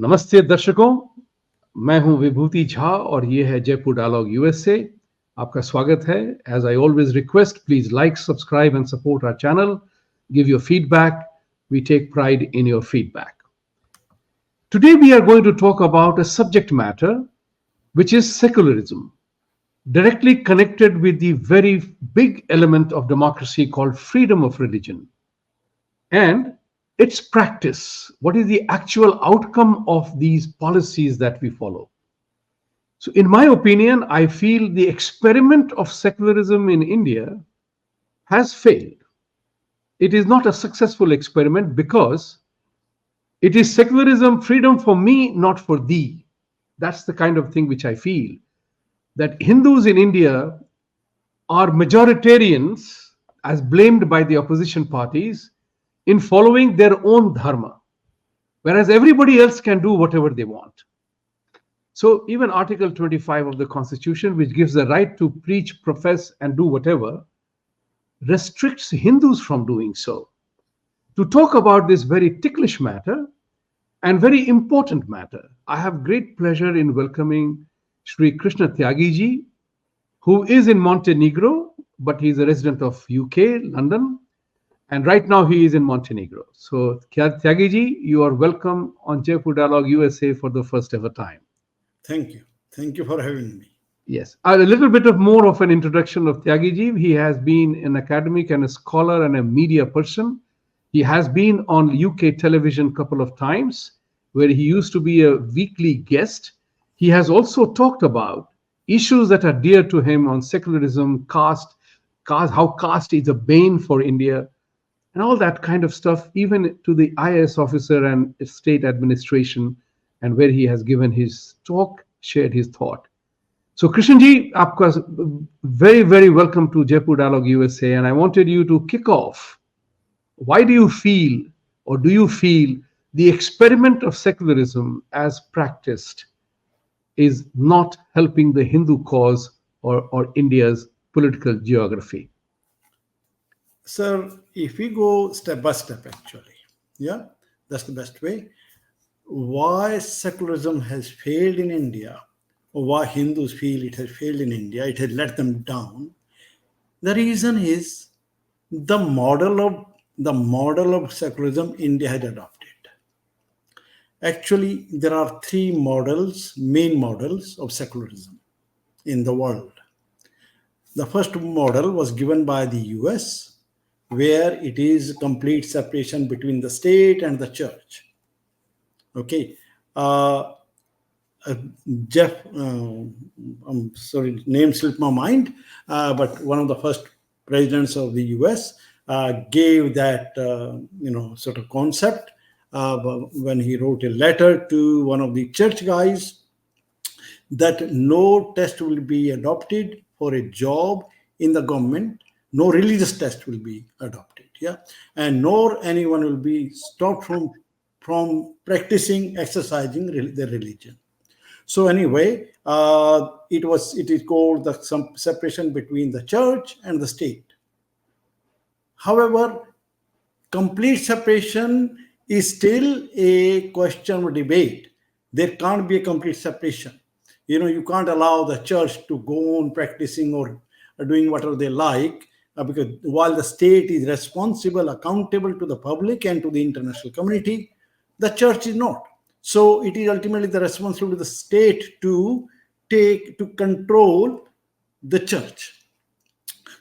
नमस्ते दर्शकों, मैं हूं विभूति झा और ये है जयपुर डायलॉग यूएसए। आपका स्वागत है। As I always request, please like, subscribe and support our channel. Give your feedback. We take pride in your feedback. Today we are going to talk about a subject matter which is secularism, directly connected with the very big element of democracy called freedom of religion and its practice. What is the actual outcome of these policies that we follow? So, in my opinion, I feel the experiment of secularism in India has failed. It is not a successful experiment because it is secularism, freedom for me, not for thee. That's the kind of thing which I feel. That Hindus in India are majoritarians, as blamed by the opposition parties, in following their own dharma, whereas everybody else can do whatever they want. So even Article 25 of the Constitution, which gives the right to preach, profess, and do whatever, restricts Hindus from doing so. To talk about this very ticklish matter and very important matter, I have great pleasure in welcoming Sri Krishan Tyagi ji, who is in Montenegro, but he is a resident of UK, London, and right now he is in Montenegro. So Tyagi ji, you are welcome on Jaipur Dialogue USA for the first ever time. Thank you. Thank you for having me. Yes, a little bit of more of an introduction of Tyagi ji. He has been an academic and a scholar and a media person. He has been on UK television a couple of times, where he used to be a weekly guest. He has also talked about issues that are dear to him on secularism, caste, how caste is a bane for India, and all that kind of stuff, even to the IAS officer and state administration, and where he has given his talk, shared his thought. So Krishan ji, aapka very, very welcome to Jaipur Dialogue USA, and I wanted you to kick off. Why do you feel, or do you feel, the experiment of secularism as practiced is not helping the Hindu cause or India's political geography? Sir, if we go step by step, actually, yeah, that's the best way. Why secularism has failed in India, or why Hindus feel it has failed in India, it has let them down. The reason is the model of secularism India had adopted. Actually, there are three main models of secularism in the world. The first model was given by the US, where it is complete separation between the state and the church. Okay. I'm sorry, name slipped my mind, but one of the first presidents of the US gave that, sort of concept when he wrote a letter to one of the church guys that no test will be adopted for a job in the government, no religious test will be adopted, yeah, and nor anyone will be stopped from practicing, exercising their religion. So anyway, it is called some separation between the church and the state. However, complete separation is still a question of debate. There can't be a complete separation. You can't allow the church to go on practicing or doing whatever they like, because while the state is responsible, accountable to the public and to the international community, the church is not. So it is ultimately the responsibility of the state to control the church.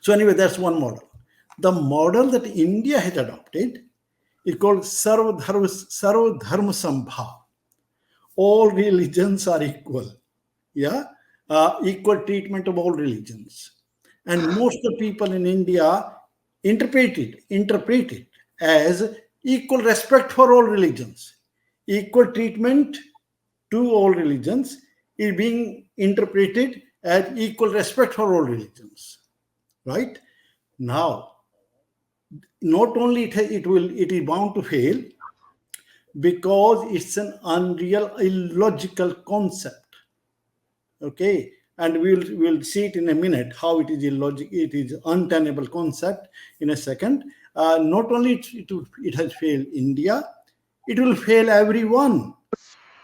So anyway, that's one model. The model that India has adopted is called Sarva Dharma Sambhav. All religions are equal. Yeah, equal treatment of all religions. And most of the people in India interpret it as equal respect for all religions. Equal treatment to all religions is being interpreted as equal respect for all religions. Right? Now, not only it is bound to fail, because it's an unreal, illogical concept. Okay, and we'll see it in a minute how it is illogical, it is untenable concept in a second. Not only it has failed India, it will fail everyone.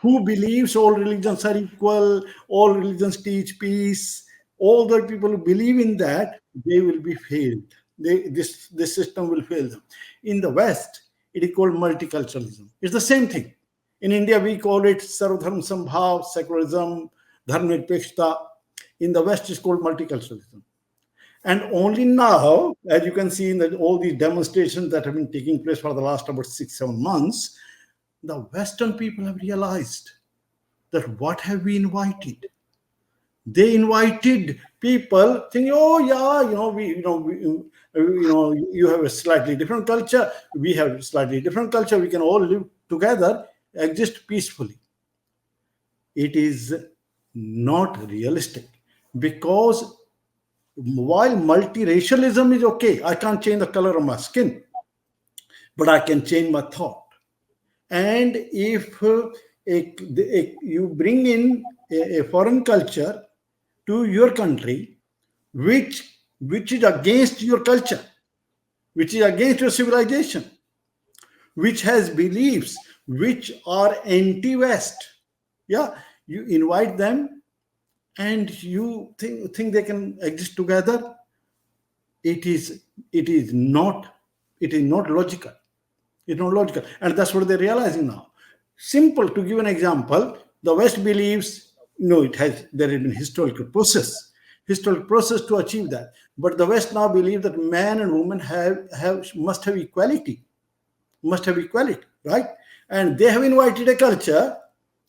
who believes all religions are equal, all religions teach peace, all the people who believe in that, they will be failed. This system will fail them. In the West, it is called multiculturalism. It's the same thing. In India, we call it Sarvadharma Sambhav, secularism, Dharma Nirpekshta. In the West, it's called multiculturalism. And only now, as you can see in all these demonstrations that have been taking place for the last about 6-7 months, the Western people have realized that what have we invited? They invited people thinking, oh yeah, you have a slightly different culture, we have a slightly different culture, we can all live together, exist peacefully. It is not realistic, because while multiracialism is okay, I can't change the color of my skin, but I can change my thought. And if you bring in a foreign culture to your country, which is against your culture, which is against your civilization, which has beliefs which are anti-West, yeah, you invite them and you think they can exist together. It is not logical. It's not logical, and that's what they're realizing now. Simple, to give an example, the West believes, there has been historical process to achieve that. But the West now believe that man and woman must have equality, right? And they have invited a culture.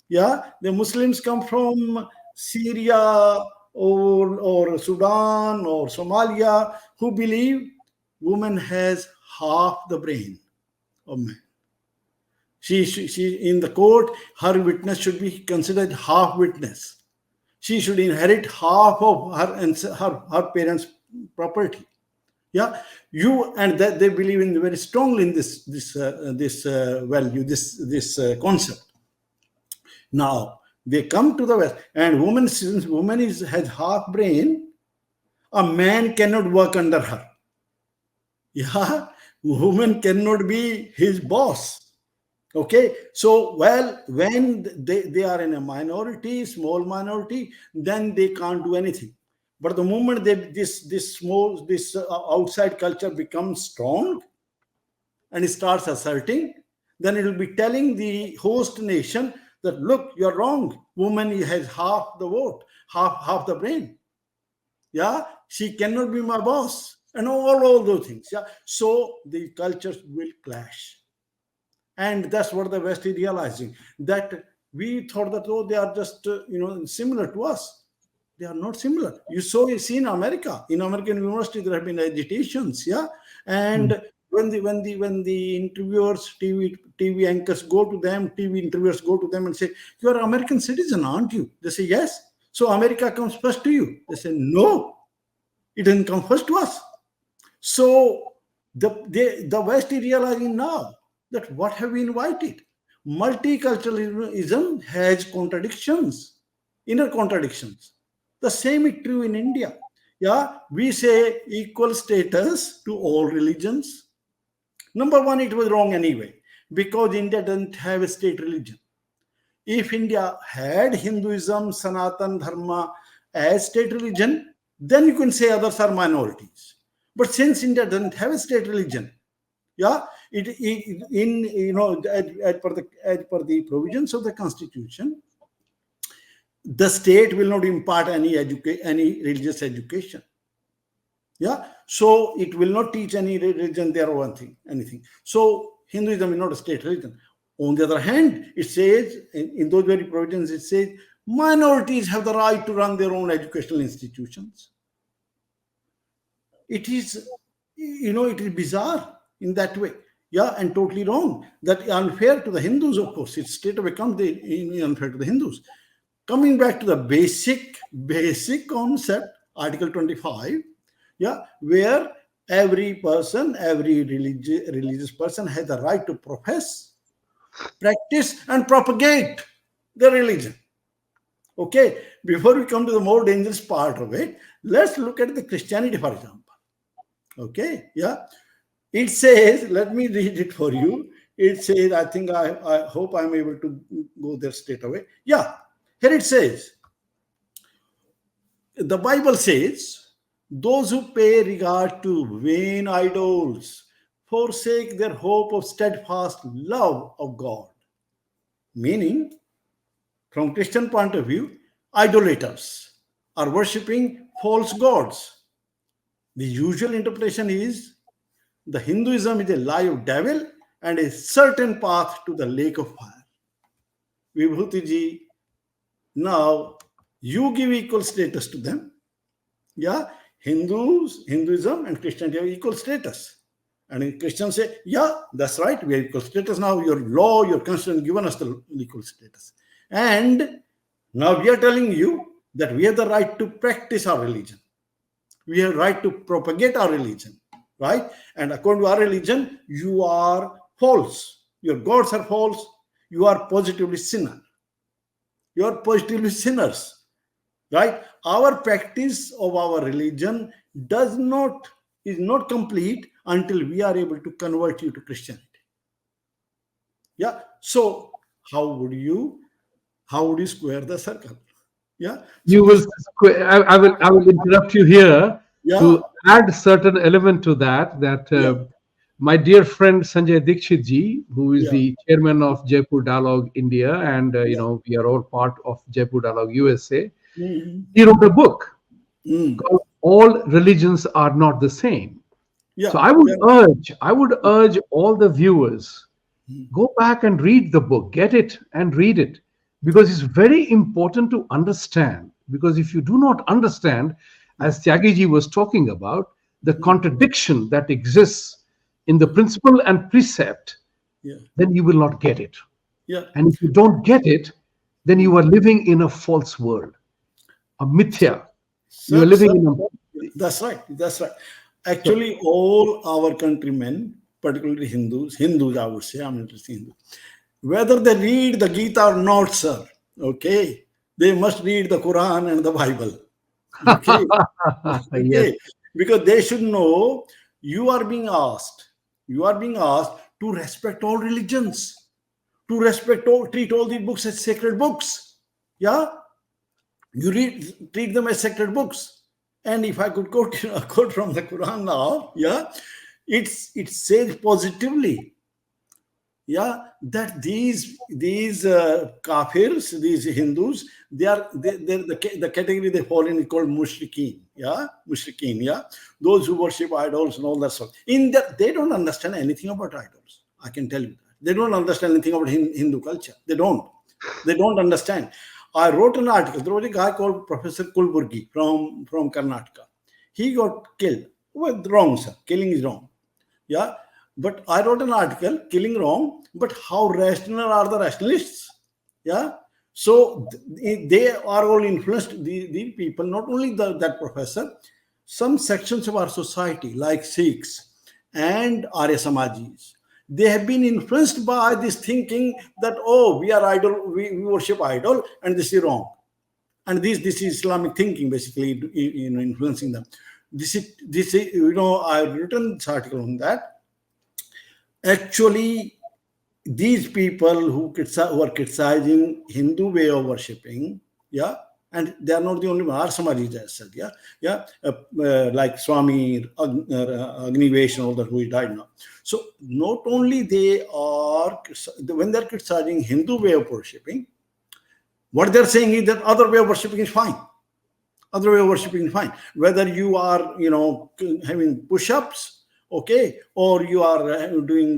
Yeah, the Muslims come from Syria or Sudan or Somalia, who believe woman has half the brain of man. She in the court, her witness should be considered half witness. She should inherit half of her parents' property. Yeah, and that they believe in very strongly in this value, this concept. Now they come to the West, and since woman has half brain, a man cannot work under her. Yeah, woman cannot be his boss. Okay, so when they are in a minority, small minority, then they can't do anything. But the moment this outside culture becomes strong and it starts asserting, then it will be telling the host nation that, look, you're wrong. Woman has half the vote, half the brain. Yeah, she cannot be my boss, and all those things. Yeah, so the cultures will clash. And that's what the West is realizing, that we thought that, they are just similar to us. They are not similar. You see in America, in American university, there have been agitations, yeah. And when the interviewers, TV anchors go to them, TV interviewers go to them and say, "You are an American citizen, aren't you?" They say, "Yes." So America comes first to you. They say, "No, it didn't come first to us." So the West is realizing now that what have we invited? Multiculturalism has contradictions, inner contradictions. The same is true in India. Yeah, we say equal status to all religions. Number one, it was wrong anyway, because India doesn't have a state religion. If India had Hinduism, Sanatan Dharma as state religion, then you can say others are minorities. But since India doesn't have a state religion, yeah, as per the provisions of the Constitution, the state will not impart any religious education. Yeah, so it will not teach any religion there or anything. So Hinduism is not a state religion. On the other hand, it says in those very provisions, it says minorities have the right to run their own educational institutions. It is, it is bizarre in that way. Yeah, and totally wrong. That unfair to the Hindus, of course. It's straight away unfair to the Hindus. Coming back to the basic concept, Article 25, yeah, where every person, every religious person has the right to profess, practice, and propagate the religion. Okay, before we come to the more dangerous part of it, let's look at the Christianity, for example. Okay, yeah. It says, let me read it for you. It says, I think I hope I'm able to go there straight away. Yeah, here it says, the Bible says, those who pay regard to vain idols forsake their hope of steadfast love of God. Meaning, from Christian point of view, idolaters are worshipping false gods. The usual interpretation is the Hinduism is a lie of devil and a certain path to the lake of fire. Vibhuti ji, now you give equal status to them. Yeah, Hinduism and Christianity have equal status. And Christians say, yeah, that's right, we have equal status now. Your law, your constitution given us the equal status. And now we are telling you that we have the right to practice our religion. We have right to propagate our religion, right? And according to our religion, you are false. Your gods are false. You are positively sinner. You are positively sinners, right? Our practice of our religion is not complete until we are able to convert you to Christianity. Yeah. So how would you square the circle? Yeah. So You will. this, I will interrupt you here yeah, to add certain element to that. That yeah, my dear friend Sanjay Dikshit ji, who is yeah, the chairman of Jaipur Dialogue India, and yeah. we are all part of Jaipur Dialogue USA. Mhm. He wrote a book Mm. called "All Religions Are Not the Same." So Yeah, yeah. I would urge all the viewers, go back and read the book, get it and read it, because it's very important to understand. Because if you do not understand, as Tyagiji was talking about, the contradiction that exists in the principle and precept, Yeah, then you will not get it. yeah. And if you don't get it, then you are living in a false world, a mithya. You are Sir, living sir, in a. that's right. That's right. So, Actually, all our countrymen, particularly Hindus, I would say, I'm interested in Hindu, whether they read the Gita or not, sir, okay, they must read the Quran and the Bible. Okay, yes. okay, because they should know you are being asked, you are being asked to respect all religions, to treat all the books as sacred books. Yeah, you treat them as sacred books. And if I could quote a quote from the Quran now, yeah, it says positively, yeah, that these kafirs, these Hindus, they're the category they fall in is called mushrikeen, yeah, those who worship idols and all that stuff. In that, they don't understand anything about idols. I can tell you that they don't understand anything about Hindu culture. They don't understand. I wrote an article. There was a guy called Professor Kulburgi from Karnataka. He got killed. Well, wrong, sir. Killing is wrong. Yeah. But I wrote an article, killing wrong, but how rational are the rationalists? Yeah. So they are all influenced, the people, not only that professor, some sections of our society, like Sikhs and Arya Samajis, they have been influenced by this thinking that, oh, we are idol, we worship idol, and this is wrong. And this is Islamic thinking, basically, influencing them. This is, I've written this article on that. Actually, these people who are criticizing Hindu way of worshipping, yeah, and they are not the only one. Our Samajis, as said, like Swami Agnivesh and all that, who died now. So not only they are, when they're criticizing Hindu way of worshipping, what they're saying is that other way of worshipping is fine. Other way of worshipping is fine. Whether you are, having push-ups, okay, or you are doing,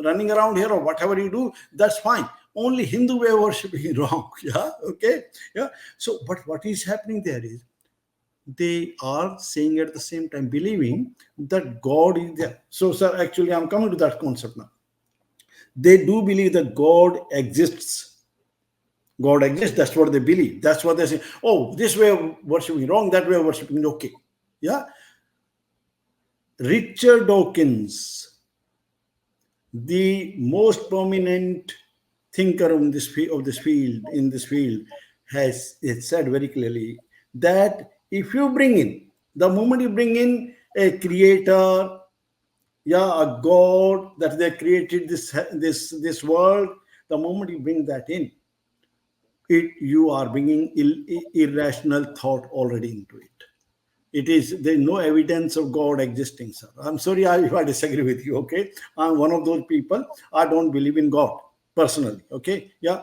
running around here, or whatever you do, that's fine. Only Hindu way of worshipping is wrong. Yeah, okay, yeah. So, but what is happening there is they are saying at the same time, believing that God is there. So, sir, actually, I'm coming to that concept now. They do believe that God exists. God exists. That's what they believe. That's what they say. Oh, this way of worshiping wrong, that way of worshiping okay. Yeah. Richard Dawkins, the most prominent thinker in this field, has said very clearly that if you bring in, the moment you bring in a creator, Yeah, a God that they created this world. The moment you bring that in, you are bringing irrational thought already into it. There's no evidence of God existing, sir. I'm sorry if I disagree with you. Okay, I'm one of those people. I don't believe in God personally. Okay, yeah.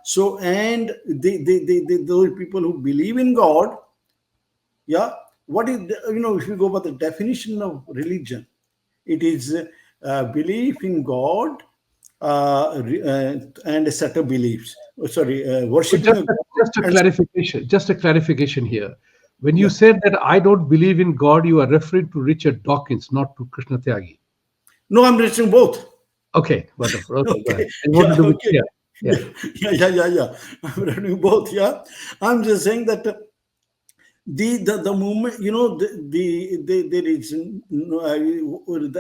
So and those people who believe in God, yeah. What is if you go by the definition of religion, it is belief in God and a set of beliefs. Oh, sorry, But worshipping just a a, God just a and clarification, just a clarification here. When you yeah. said that I don't believe in God, you are referring to Richard Dawkins, not to Krishna Tyagi. No, I'm reaching both. Okay, wonderful. Okay, go ahead. Okay, I wanted yeah, to be okay, clear. Yeah. yeah, yeah. I'm reading both. Yeah, I'm just saying that the moment there is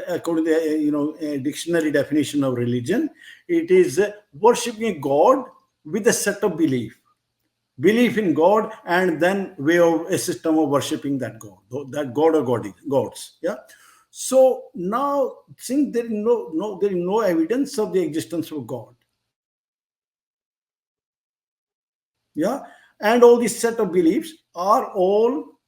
according to the dictionary definition of religion, it is worshiping God with a set of belief in God, and then way of a system of worshiping that God, or gods. Yeah. So now, since there is no evidence of the existence of God, yeah, and all these set of beliefs are all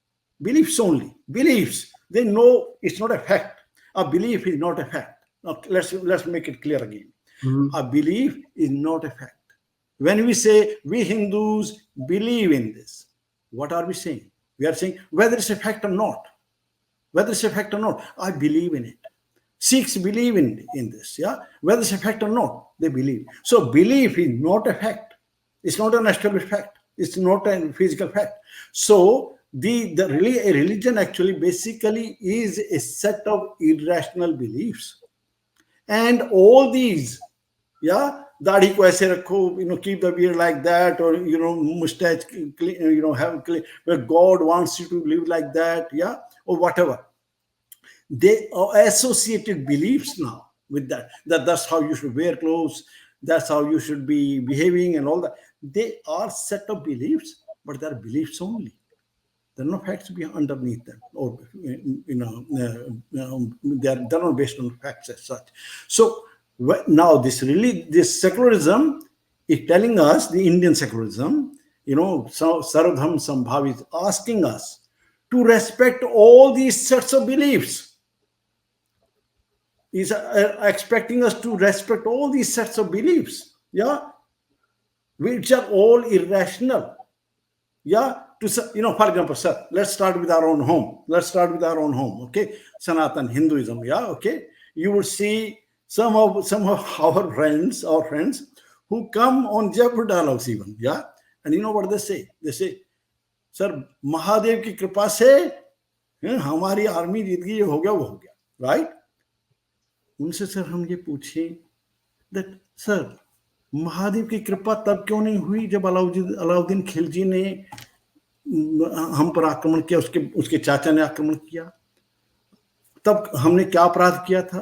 beliefs only. Beliefs. They know it's not a fact. A belief is not a fact. Now let's make it clear again. Mhm. A belief is not a fact. When we say we Hindus believe in this, what are we saying? We are saying whether it's a fact or not. Whether it's a fact or not, I believe in it. Sikhs believe in this, yeah. Whether it's a fact or not, they believe. So belief is not a fact. It's not an established fact. It's not a physical fact. So really a religion actually basically is a set of irrational beliefs, and all these, yeah, दाढ़ी को ऐसे रखो, keep the beard like that, or mustache, have where God wants you to live like that, yeah, or whatever. They are associated beliefs now with that's how you should wear clothes, that's how you should be behaving, and all that. They are set of beliefs, but they're beliefs only. There are no facts underneath them, or they're not based on facts as such. So now this secularism is telling us, the Indian secularism, so Sarvadham Sambhav is asking us to respect all these sets of beliefs. He's expecting us to respect all these sets of beliefs, yeah, which are all irrational. Yeah, for example, sir, let's start with our own home. Okay, Sanatan Hinduism. Yeah, okay. You will see some of our friends who come on Jaipur dialogues even. Yeah, and you know what they say? They say, sir, Mahadev ki kripa se हमारी army जीत गई, ये हो गया, वो हो गया, right? उनसे sir हम ये पूछे दैट सर, महादेव की कृपा तब क्यों नहीं हुई जब अलाउद्दीन खिलजी ने हम पर आक्रमण किया, उसके चाचा ने आक्रमण किया, तब हमने क्या अपराध किया था?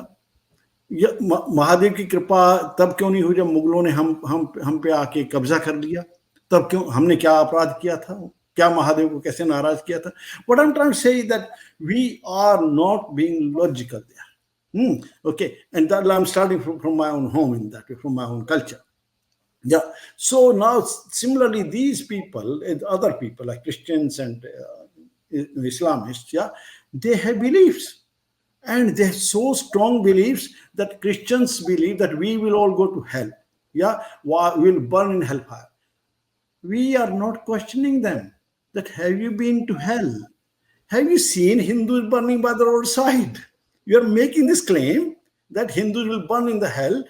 महादेव की कृपा तब क्यों नहीं हुई जब मुगलों ने हम पे आके कब्जा कर लिया? तब क्यों, हमने क्या अपराध किया था? क्या महादेव को कैसे नाराज किया था? What I'm trying to say is that we are not being logical there. Okay, and that I'm starting from my own home, in that way, from my own culture. Yeah. So now, similarly, these people and other people like Christians and Islamists, yeah, they have beliefs, and they have so strong beliefs that Christians believe that we will all go to hell. Yeah, we will burn in hellfire. We are not questioning them. That have you been to hell? Have you seen Hindus burning by the roadside? You are making this claim that Hindus will burn in the hell,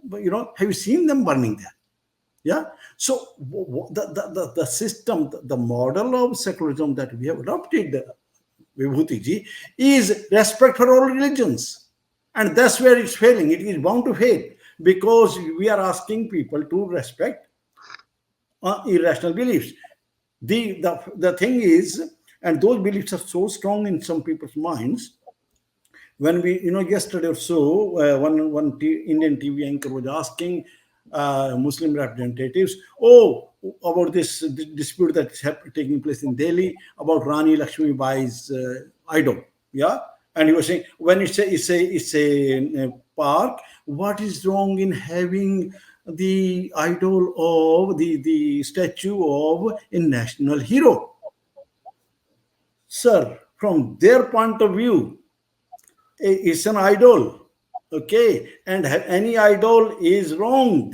but have you seen them burning there? Yeah. So the system, the model of secularism that we have adopted, Vibhuti is respect for all religions. And that's where it's failing. It is bound to fail because we are asking people to respect irrational beliefs. The thing is, and those beliefs are so strong in some people's minds. When we, yesterday or so, one Indian TV anchor was asking Muslim representatives, about this dispute that's taking place in Delhi about Rani Lakshmi Bai's idol. Yeah, And he was saying, when it's a park, what is wrong in having the idol of the statue of a national hero? Sir, from their point of view, it's an idol. Okay, and any idol is wrong.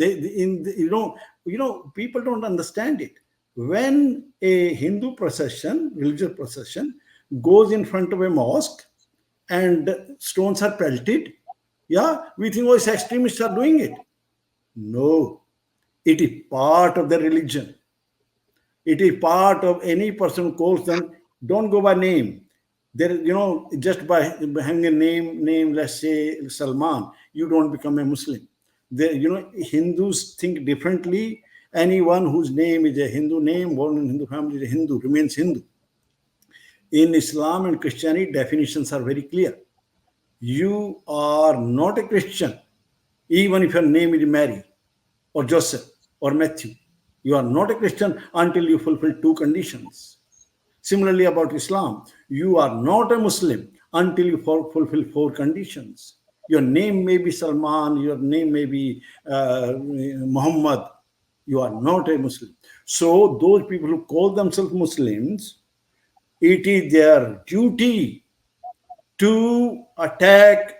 People don't understand it. When a Hindu procession, religious procession, goes in front of a mosque and stones are pelted, yeah, we think, oh, it's extremists are doing it. No, it is part of the religion. It is part of any person who calls them. Don't go by name. There, just by having a name, let's say Salman, you don't become a Muslim. Hindus think differently. Anyone whose name is a Hindu name, born in Hindu family, is a Hindu, remains Hindu. In Islam and Christianity, definitions are very clear. You are not a Christian, even if your name is Mary or Joseph or Matthew. You are not a Christian until you fulfill two conditions. Similarly, about Islam, you are not a Muslim until you fulfill four conditions. Your name may be Salman, your name may be Muhammad. You are not a Muslim. So those people who call themselves Muslims, it is their duty to attack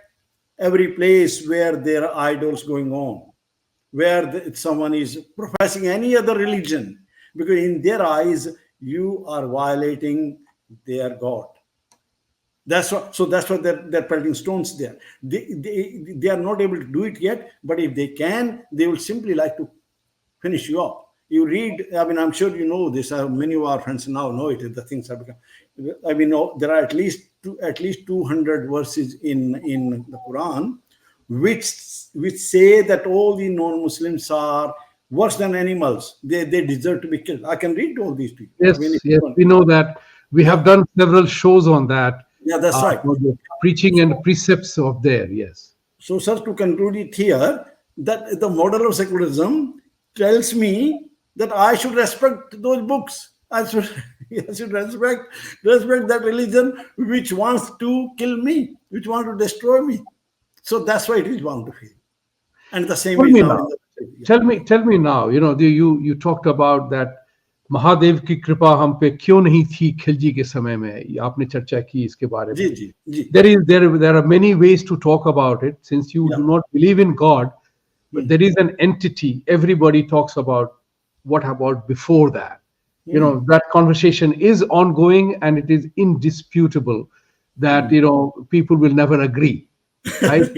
every place where there are idols going on, where someone is professing any other religion, because in their eyes, you are violating their God. That's what. So that's why they're pelting stones there. They are not able to do it yet, but if they can, they will simply like to finish you off. You read. I mean, I'm sure you know this. Many of our friends now know it. The things have become. I mean, there are at least 200 verses in the Quran, which say that all the non-Muslims are worse than animals. They deserve to be killed. I can read all these to you. Yes, I mean, yes, we know that. We have done several shows on that. Yeah, that's right. Preaching and precepts of there, yes. So, sir, to conclude it here, that the model of secularism tells me that I should respect those books. I should respect that religion which wants to kill me, which wants to destroy me. So that's why it is bound to fail. And the same Tell is me now. now. Tell me now. You talked about that. Mahadev की कृपा हम पे क्यों नहीं थी खिलजी के समय में, आपने चर्चा की इसके बारे में. जी. There are many ways to talk about it, since you do not believe in God, but there is an entity. Everybody talks about what about before that. That conversation is ongoing, and it is indisputable that people will never agree, right?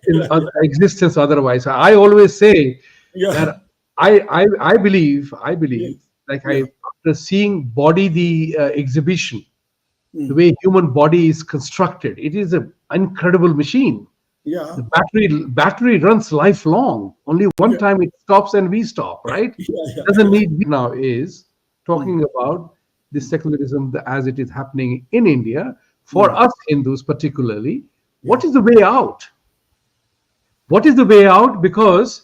In existence otherwise. I always say that I believe like after seeing Body, the exhibition, the way human body is constructed, it is an incredible machine. Yeah. The battery runs lifelong. Only one time it stops and we stop, right? Doesn't need. Now is talking about this secularism as it is happening in India for us Hindus particularly. What is the way out? What is the way out? Because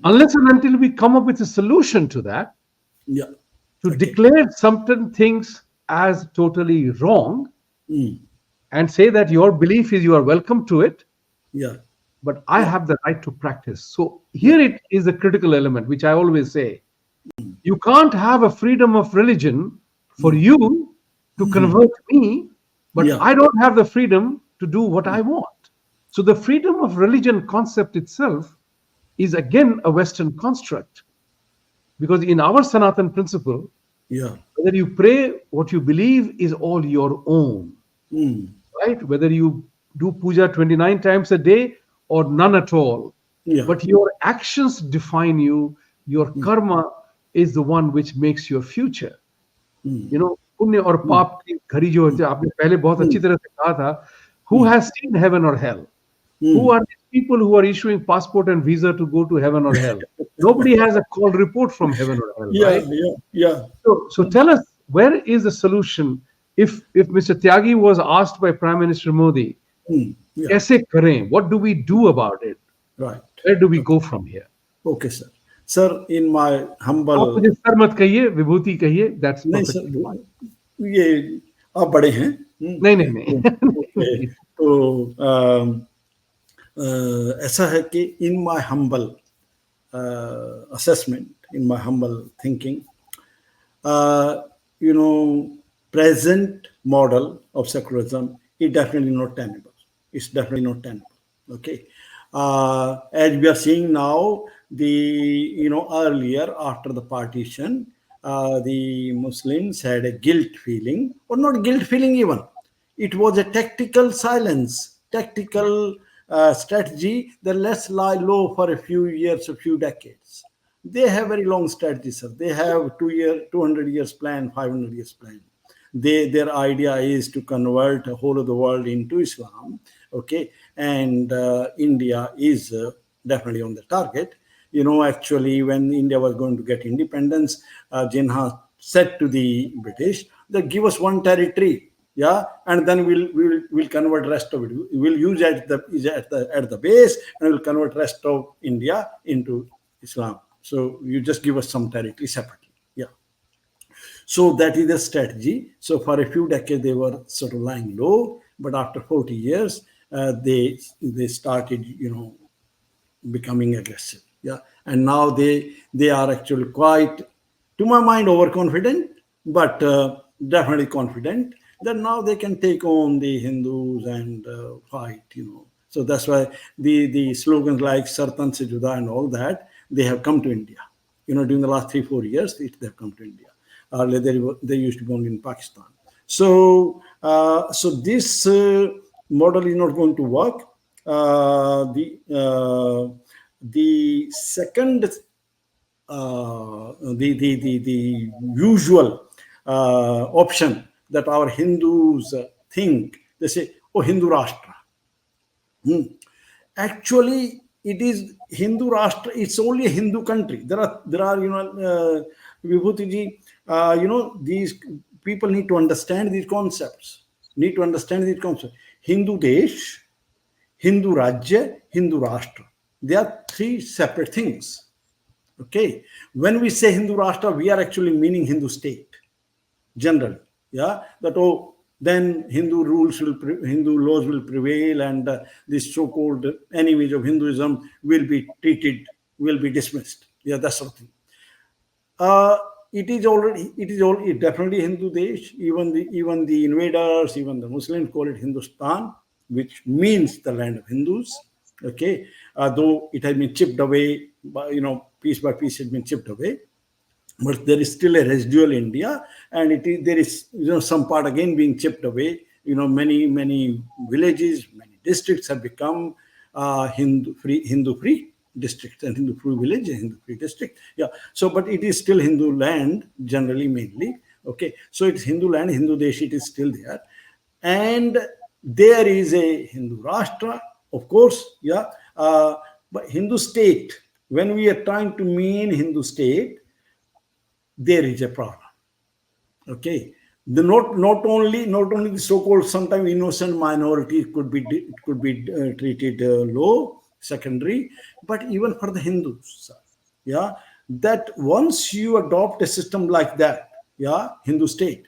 unless and until we come up with a solution to that, to declare certain things as totally wrong and say that your belief is you are welcome to it, but I have the right to practice. So here it is a critical element, which I always say. You can't have a freedom of religion for you to convert me, but I don't have the freedom to do what I want. So the freedom of religion concept itself is again a Western construct. Because in our Sanatan principle, whether you pray, what you believe is all your own. Right? Whether you do puja 29 times a day or none at all. But your actions define you. Your karma is the one which makes your future. पुण्य और पाप की घड़ी जो होती है, आपने पहले बहुत अच्छी तरह से कहा था, who has seen heaven or hell? Who are these people who are issuing passport and visa to go to heaven or hell? Nobody has a call report from heaven or hell, right? So tell us, where is the solution? If Mr. Tyagi was asked by Prime Minister Modi, kaise kare? What do we do about it? Right. Where do we go from here? Okay, sir. Sir, in my humble... आप मुझे sir मत कहिए, विभूति कहिए. That's नहीं sir, ये आप बड़े हैं. नहीं. तो ऐसा है कि in my humble assessment, in my humble thinking, uh, you know, present model of secularism is definitely not tenable. It's definitely not tenable. Okay. As we are seeing now, earlier after the partition, the Muslims had a guilt feeling, or not guilt feeling even. It was a tactical silence, tactical strategy that let's lie low for a few years, a few decades. They have very long strategies, sir. They have 200 years plan, 500 years plan. Their idea is to convert the whole of the world into Islam. Okay, and India is definitely on the target. Actually, when India was going to get independence, Jinnah said to the British that give us one territory, yeah, and then we'll convert rest of it. We'll use at the base, and we'll convert rest of India into Islam. So you just give us some territory separately. Yeah. So that is the strategy. So for a few decades they were sort of lying low, but after 40 years they started becoming aggressive. Yeah, and now they are actually quite, to my mind, overconfident, but definitely confident that now they can take on the Hindus and fight. So that's why the slogans like Sartan se juda and all that, they have come to India. During the last 3-4 years, they have come to India. Earlier they used to be only in Pakistan. So this model is not going to work. The second, the usual option that our Hindus think, they say, oh, Hindu Rashtra. Actually, it is Hindu Rashtra. It's only a Hindu country. There are Vibhutiji, these people need to understand these concepts. Hindu Desh, Hindu Rajya, Hindu Rashtra. They are three separate things. Okay. When we say Hindu Rashtra, we are actually meaning Hindu state, generally. Yeah. Then Hindu laws will prevail, and these so-called enemies of Hinduism will be dismissed. Yeah, that's something. It is definitely Hindu Desh. Even the invaders, even the Muslims call it Hindustan, which means the land of Hindus. Okay, though it has been chipped away, piece by piece, has been chipped away, but there is still a residual India, and there is some part again being chipped away. Many villages, many districts have become Hindu free districts, and Hindu free village and Hindu free district. Yeah. So, but it is still Hindu land, generally, mainly. Okay. So it's Hindu land, Hindu Desh, it is still there. And there is a Hindu Rashtra, of course. Yeah. But Hindu state, when we are trying to mean Hindu state, there is a problem. Okay. Not only the so-called sometimes innocent minority could be treated low, secondary, but even for the Hindus, yeah, that once you adopt a system like that, yeah, Hindu state,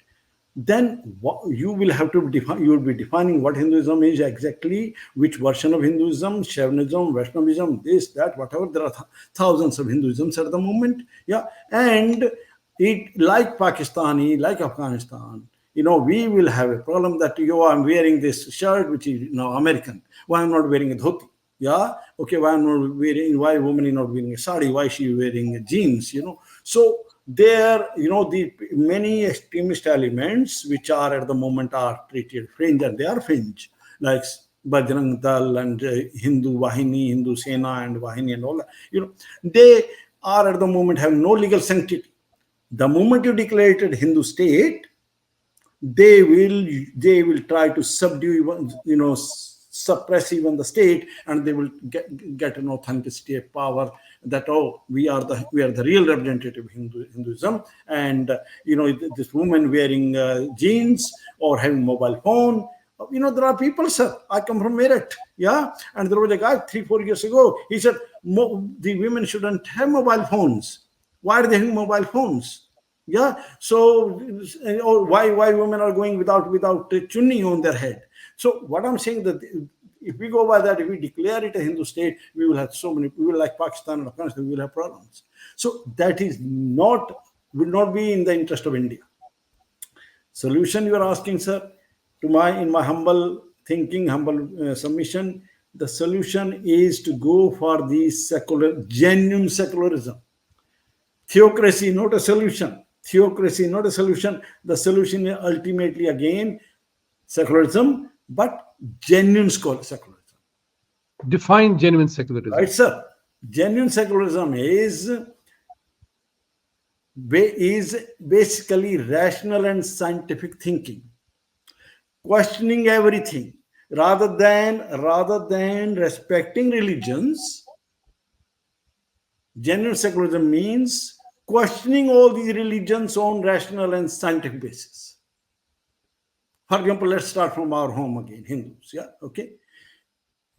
then you will have to define. You will be defining what Hinduism is exactly, which version of Hinduism, Shaivism, Vaishnavism, this, that, whatever. There are thousands of Hinduisms at the moment. Yeah, and it, like Pakistani, like Afghanistan, we will have a problem that I'm wearing this shirt which is American. Why I'm not wearing a dhoti? Yeah, okay. Why a woman is not wearing a sari? Why she wearing jeans? So there, the many extremist elements which are at the moment are treated fringe, and they are fringe, like Bajrang Dal and Hindu Vahini, Hindu Sena and Vahini and all that. They are at the moment have no legal sanctity. The moment you declare it a Hindu state, they will try to subdue, suppress even the state, and they will get an authenticity of power that, oh, we are the real representative of Hinduism, and this woman wearing jeans or having mobile phone. There are people, sir. I come from Meerut, yeah, and there was a guy 3-4 years ago. He said the women shouldn't have mobile phones. Why are they having mobile phones? Yeah. So, why women are going without chunni on their head? So what I'm saying that if we go by that, if we declare it a Hindu state, we will have so many. We will like Pakistan and Afghanistan. We will have problems. So that is not will not be in the interest of India. Solution you are asking, sir, to my in my humble thinking, humble submission. The solution is to go for the genuine secularism. Theocracy, not a solution. Theocracy, not a solution. The solution is ultimately again secularism, but genuine secularism. Define genuine secularism. Right, sir? Genuine secularism is basically rational and scientific thinking, questioning everything rather than respecting religions. Genuine secularism means questioning all these religions on rational and scientific basis. For example, let's start from our home again, Hindus. Yeah, okay.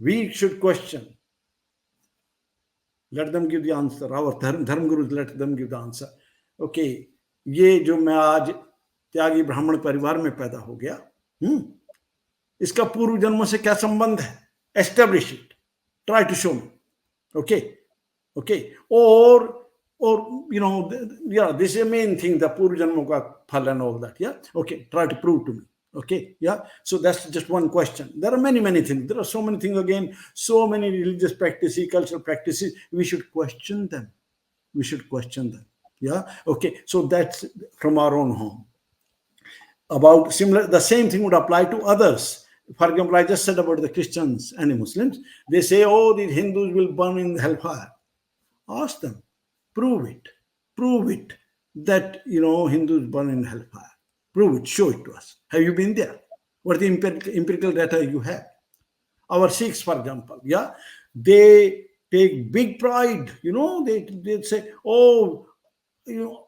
We should question. Let them give the answer. Our dharma gurus, let them give the answer. Okay, ये जो मैं आज त्यागी ब्राह्मण परिवार में पैदा हो गया, इसका पूर्व जन्मों से क्या संबंध है? Establish it. Try to show me. Okay. Or you know, yeah, this is the main thing, the purva janma ka phal and all that. Yeah. Okay. Try to prove to me. Okay. Yeah. So that's just one question. There are many things. There are so many things again, so many religious practices, cultural practices. We should question them. Yeah. Okay. So that's from our own home. About similar, the same thing would apply to others. For example, I just said about the Christians and the Muslims. They say, oh, the Hindus will burn in hellfire. Ask them, prove it that, you know, Hindus burn in hellfire. Prove it, show it to us. Have you been there? What the empirical data you have? Our Sikhs, for example, yeah, they take big pride, you know, they say, oh, you know,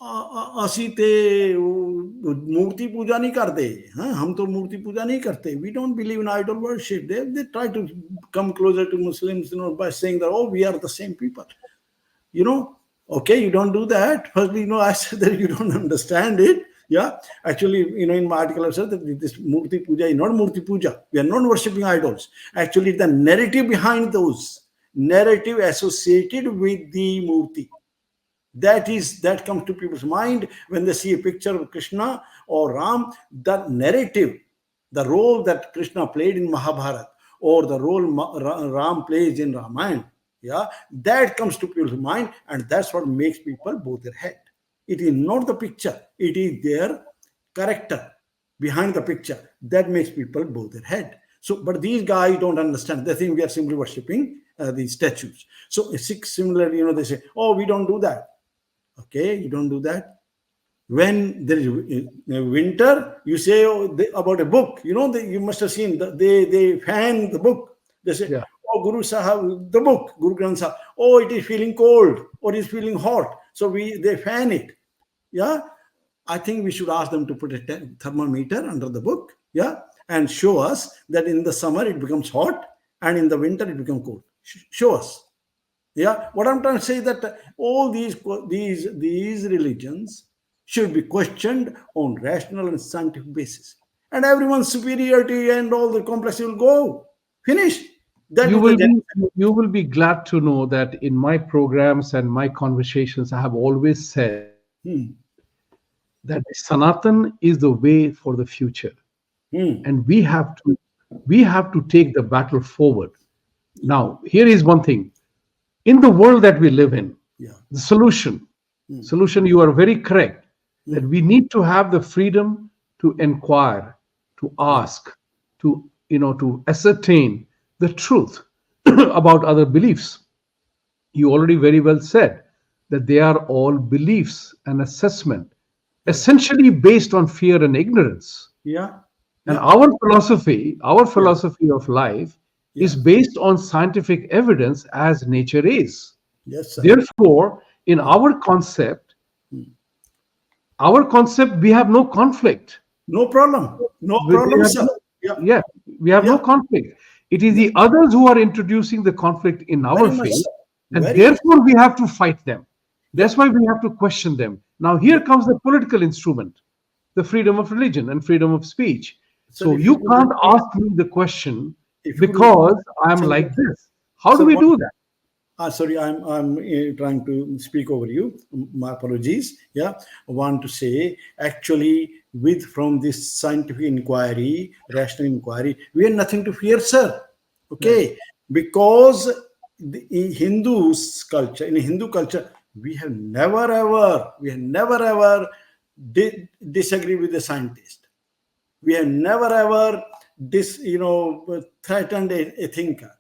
ਅਸੀਂ ਤੇ मूर्ति पूजा नहीं करते, हम तो मूर्ति पूजा नहीं करते. We don't believe in idol worship. They try to come closer to Muslims, you know, by saying that, oh, we are the same people. You know, okay, you don't do that. Firstly, you know, I said that you don't understand it. Yeah, actually, you know, in my article I said that this Murti Puja is not Murti Puja. We are not worshipping idols. Actually, the narrative behind those, narrative associated with the Murti, that comes to people's mind when they see a picture of Krishna or Ram. The narrative, the role that Krishna played in Mahabharata or the role Ram plays in Ramayana, yeah, that comes to people's mind, and that's what makes people bow their head. It is not the picture, it is their character behind the picture that makes people bow their head. So, but these guys don't understand. They think we are simply worshipping these statues. So, similarly, you know, they say, oh, we don't do that. Okay, you don't do that. When there is winter, you say about a book. You know, you must have seen, they fan the book. They say, yeah, oh, Guru Sahab, the book, Guru Granth Sahib, oh, it is feeling cold or it is feeling hot. So they fan it. Yeah, I think we should ask them to put a thermometer under the book, yeah, and show us that in the summer it becomes hot and in the winter it becomes cold. Show us. Yeah, what I'm trying to say is that all these religions should be questioned on rational and scientific basis, and everyone's superiority and all the complexity will go. Finished. You will be glad to know that in my programs and my conversations, I have always said that Sanatan is the way for the future, and we have to take the battle forward. Now, here is one thing. In the world that we live in, the solution, you are very correct, that we need to have the freedom to inquire, to ask, to ascertain the truth about other beliefs. You already very well said that they are all beliefs and assessment, essentially based on fear and ignorance. Yeah. And our philosophy of life is based on scientific evidence as nature is. Yes, sir. Therefore, in our concept, we have no conflict. No problem. No problem, sir. Yeah, we have no conflict. It is the others who are introducing the conflict in our faith, and therefore we have to fight them. That's why we have to question them. Now, here comes the political instrument, the freedom of religion and freedom of speech. Sir, So if you you could can't repeat, ask me the question if you could repeat, because I'm sir, like this. How do sir, we what? do that? Sorry, I'm trying to speak over you. My apologies. Yeah, I want to say actually, with from this scientific inquiry, rational inquiry, we have nothing to fear, sir. Right. Okay, because in Hindu's culture, in Hindu culture, we have never ever disagree with the scientist. We have never ever threatened a thinker.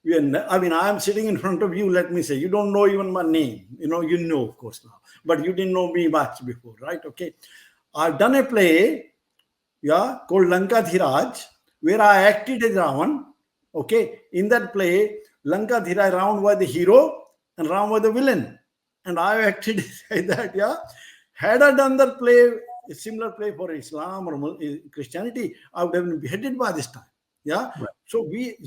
I mean, I am sitting in front of you. Let me say, you don't know even my name. You know, of course now, but you didn't know me much before, right? Okay, I've done a play, yeah, called Lanka Dhiraj, where I acted as Ravan. Okay, in that play, Lanka Dhiraj, Ravan was the hero and Ram was the villain, and I acted like that. Yeah, had I done that play, a similar play for Islam or Christianity, I would have been beheaded by this time. Yeah, Right. so we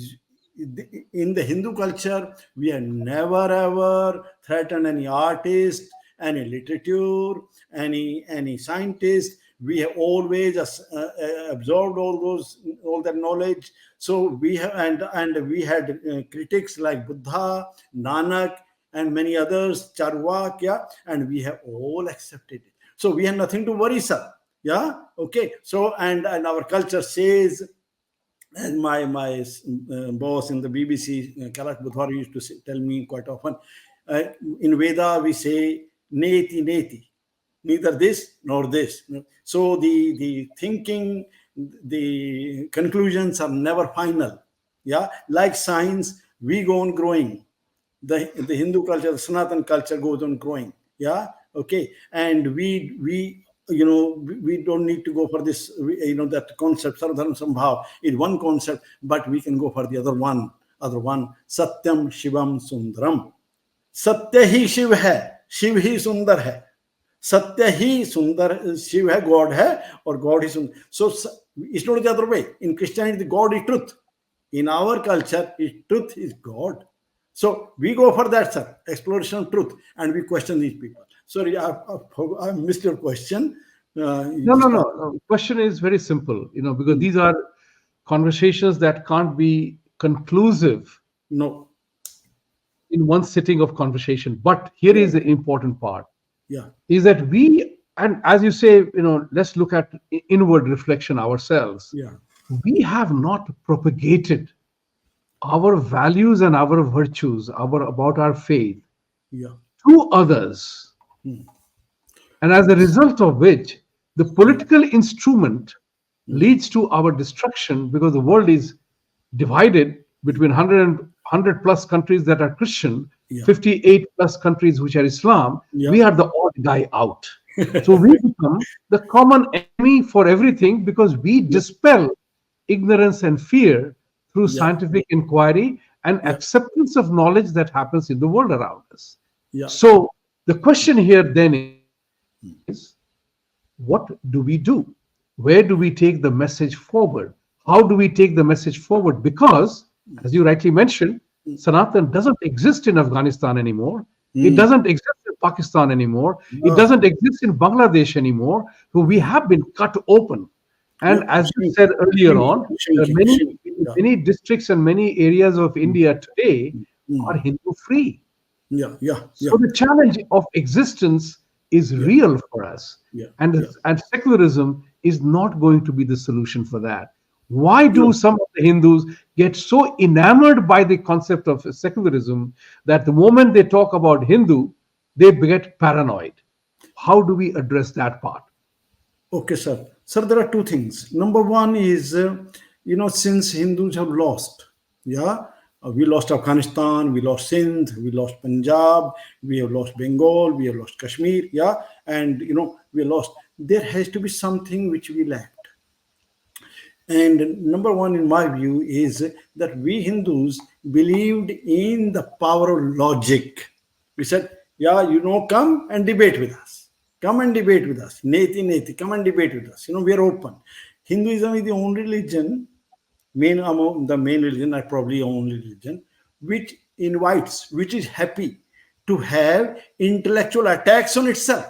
in the Hindu culture, we have never ever threatened any artist, any literature, any scientist. We have always absorbed all that knowledge. So we have and we had critics like Buddha, Nanak, and many others, Charvak, yeah, and we have all accepted it. So we have nothing to worry, sir. Yeah, okay. So and our culture says, and my boss in the BBC, Kailash Budhwar, used to tell me quite often, uh, in Veda we say neti neti, neither this nor this. So the thinking, the conclusions are never final. Yeah, like science, we go on growing. The Hindu culture, the Sanatan culture goes on growing. Yeah, okay, and we don't need to go for this. That concept Sarvadharma Sambhav is one concept, but we can go for the other one, Satyam Shivam Sundaram. सत्य ही शिव है, शिव ही सुंदर है, सत्य ही सुंदर, शिव है, God है, और God ही सुंदर. So it's not the other way. In Christianity, God is truth. In our culture, truth is God. So we go for that, sir, exploration of truth, and we question these people. Sorry, I missed your question. You No, no, just no, asked. no. Question is very simple, because these are conversations that can't be conclusive No. in one sitting of conversation. But here Yeah. is the important part Yeah. is that we, and as you say, let's look at inward reflection ourselves. Yeah. We have not propagated our values and our virtues, about our faith Yeah. to others. Hmm. And as a result of which, the Yeah. political instrument Hmm. leads to our destruction because the world is divided between 100 plus countries that are Christian, Yeah. 58 plus countries which are Islam. Yeah. We are the odd guy out. So we become the common enemy for everything because we Yeah. dispel ignorance and fear through Yeah. scientific inquiry and Yeah. acceptance of knowledge that happens in the world around us. Yeah. So the question here then is, what do we do? Where do we take the message forward? How do we take the message forward? Because, as you rightly mentioned, Sanatan doesn't exist in Afghanistan anymore. It Hmm. doesn't exist in Pakistan anymore. It Yeah. doesn't exist in Bangladesh anymore. So we have been cut open. Yeah. And as you said Shrinking, earlier shrinking, on, there are shrinking, many, shrinking. Yeah. many districts and many areas of India today are Mm. Hindu free. Yeah. Yeah. So Yeah. the challenge of existence is Yeah. real for us. Yeah. And, Yeah. and secularism is not going to be the solution for that. Why No. do some of the Hindus get so enamored by the concept of secularism that the moment they talk about Hindu, they get paranoid? How do we address that part? Okay, sir. Sir, there are two things. Number one is, since Hindus have lost, yeah, we lost Afghanistan, we lost Sindh, we lost Punjab, we have lost Bengal, we have lost Kashmir, yeah, and we lost. There has to be something which we lacked. And number one, in my view, is that we Hindus believed in the power of logic. We said, yeah, come and debate with us. Come and debate with us. Neti, neti, come and debate with us. We are open. Hinduism is the only religion, main among the main religion, or probably only religion, which invites, which is happy to have intellectual attacks on itself.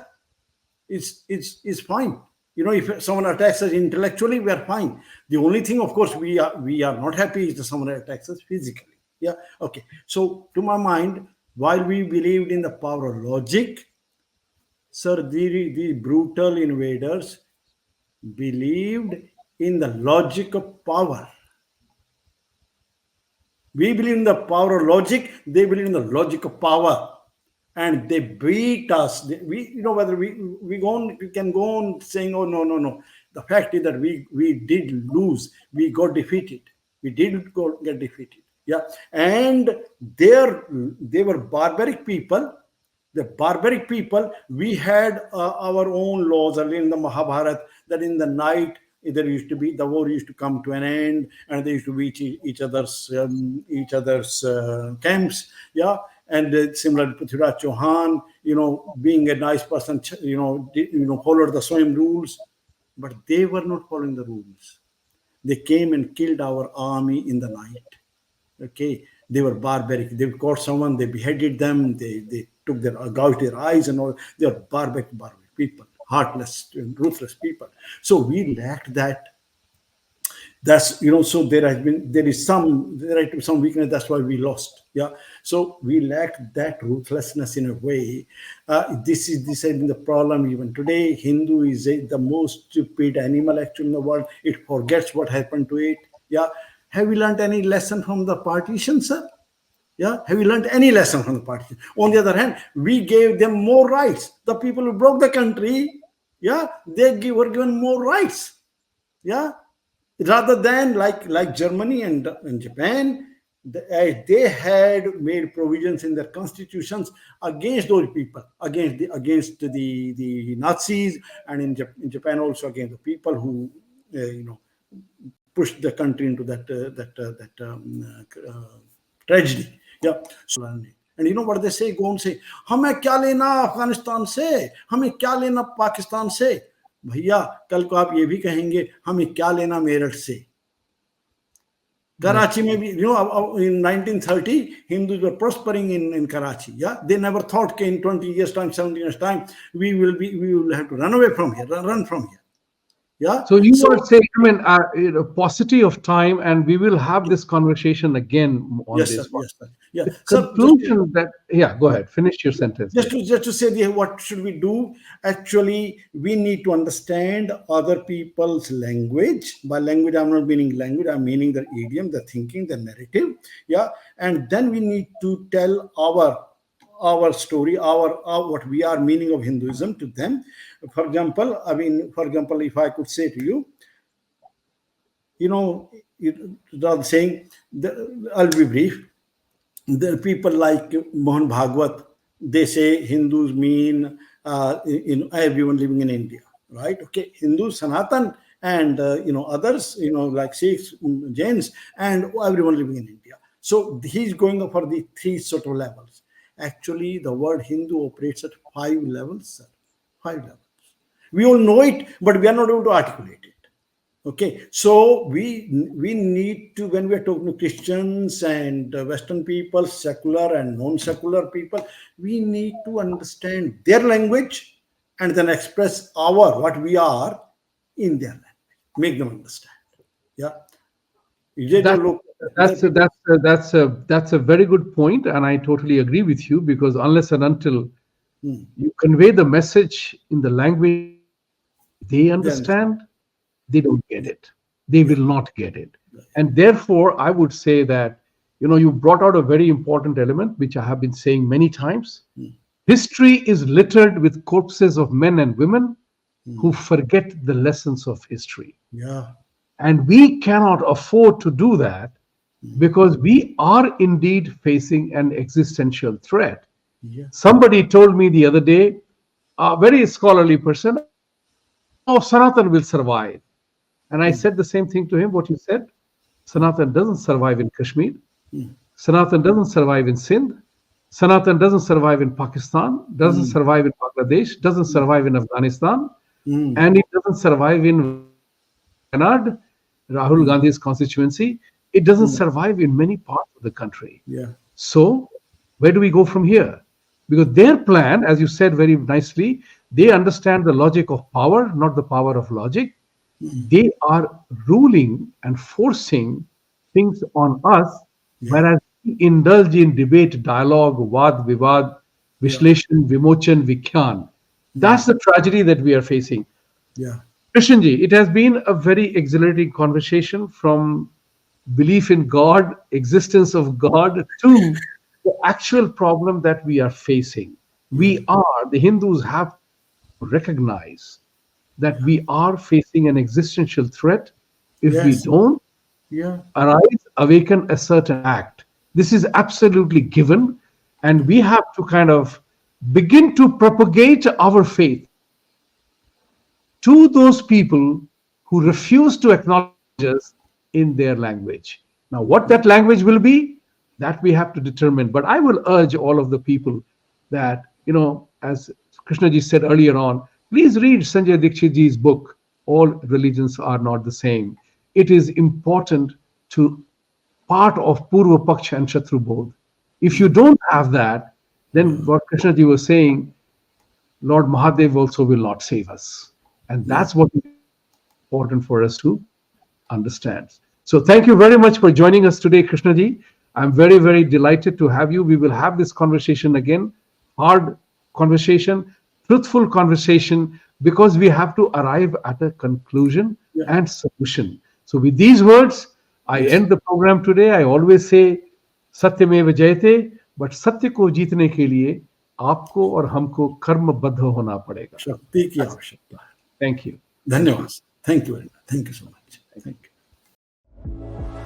It's fine. If someone attacks us intellectually, we are fine. The only thing, of course, we are not happy is that someone attacks us physically. Yeah. Okay. So, to my mind, while we believed in the power of logic, sir, the brutal invaders believed in the logic of power. We believe in the power of logic. They believe in the logic of power, and they beat us. Whether we can go on saying, "Oh, no, no, no." The fact is that we did lose. We got defeated. We did get defeated. Yeah, and they were barbaric people. The barbaric people. We had our own laws earlier in the Mahabharata that in the night there used to be the war used to come to an end, and they used to reach each other's camps. Yeah, and similar to Prithviraj Chauhan, being a nice person, followed the same rules, but they were not following the rules. They came and killed our army in the night. Okay, they were barbaric. They caught someone, they beheaded them, they took their gouged their eyes and all. They are barbaric people, heartless, ruthless people. So we lacked that. That's so there is some weakness. That's why we lost. Yeah. So we lacked that ruthlessness in a way. This has been the problem even today. Hindu is the most stupid animal actually in the world. It forgets what happened to it. Yeah. Have we learned any lesson from the partition, sir? Yeah. Have we learned any lesson from the partition? On the other hand, we gave them more rights. The people who broke the country, yeah, they were given more rights. Yeah. Rather than like Germany and Japan, they had made provisions in their constitutions against those people, against the Nazis, and in Japan also against the people who pushed the country into that tragedy. Yeah. So, and you know what they say? Go and say, "Hame kya lena Afghanistan se? Hame kya lena Pakistan se?" भैया कल को आप ये भी कहेंगे हमें क्या लेना मेरठ से. Karachi में भी in 1930 Hindus were prospering in Karachi. Yeah, they never thought in 20 years time, 17 years time we will have to run away from here, run from here. Yeah. So you are saying, paucity of time, and we will have this conversation again on yes, this sir, one. yes, sir. Yeah. The conclusion go ahead, finish your sentence. Just to say what should we do? Actually, we need to understand other people's language. By language, I'm not meaning language. I'm meaning the idiom, the thinking, the narrative. Yeah, and then we need to tell our story, our what we are meaning of Hinduism to them. For example, if I could say to you, rather saying, I'll be brief. The people like Mohan Bhagwat, they say Hindus mean everyone living in India, right? Okay, Hindus, Sanatan, and others, like Sikhs, Jains, and everyone living in India. So he's going for the three sort of levels. Actually, the word Hindu operates at 5 levels, sir. 5 levels. We all know it, but we are not able to articulate it. Okay, so we need to, when we are talking to Christians and Western people, secular and non-secular people, we need to understand their language and then express what we are in their language. Make them understand. Yeah. That's a very good point, and I totally agree with you, because unless and until you convey the message in the language they understand, they don't get it. They will not get it. And therefore, I would say that, you brought out a very important element, which I have been saying many times. History is littered with corpses of men and women who forget the lessons of history. Yeah. And we cannot afford to do that, because we are indeed facing an existential threat. Yeah. Somebody told me the other day, a very scholarly person, Sanatan will survive. And I said the same thing to him, what you said. Sanatan doesn't survive in Kashmir. Sanatan doesn't survive in Sindh. Sanatan doesn't survive in Pakistan, doesn't survive in Bangladesh, doesn't survive in Afghanistan, and it doesn't survive in Wayanad, Rahul Gandhi's constituency. It doesn't survive in many parts of the country. Yeah. So where do we go from here? Because their plan, as you said very nicely, They understand the logic of power, not the power of logic. They are ruling and forcing things on us, Yeah. whereas we indulge in debate, dialogue, vad, vivad, Yeah. vishleshan, vimochan, vikyan. That's the tragedy that we are facing. Yeah. Krishanji, it has been a very exhilarating conversation from belief in God, existence of God, to the actual problem that we are facing. Yeah. The Hindus have to recognize that we are facing an existential threat if we Yes. don't Yeah. arise, awaken, assert, and act. This is absolutely given, and we have to kind of begin to propagate our faith to those people who refuse to acknowledge us in their language. Now, what that language will be, that we have to determine. But I will urge all of the people that, as Krishnaji said earlier on, please read Sanjay Dikshitji's book, All Religions Are Not the Same. It is important to part of Purva Paksha and Shatru Bodh. If you don't have that, then what Krishnaji was saying, Lord Mahadev also will not save us. And Yeah. that's what is important for us to understand. So thank you very much for joining us today, Krishnaji. I'm very, very delighted to have you. We will have this conversation again, hard conversation, truthful conversation, because we have to arrive at a conclusion Yeah. and solution. So with these words, I Yes. end the program today. I always say, सत्यमेव जयते, but सत्य को जीतने के लिए आपको और हमको कर्मबद्ध होना पड़ेगा. शक्ति की आवश्यकता है. Thank you. Thank you. धन्यवाद. Thank you very much. Thank you so much. Thank you.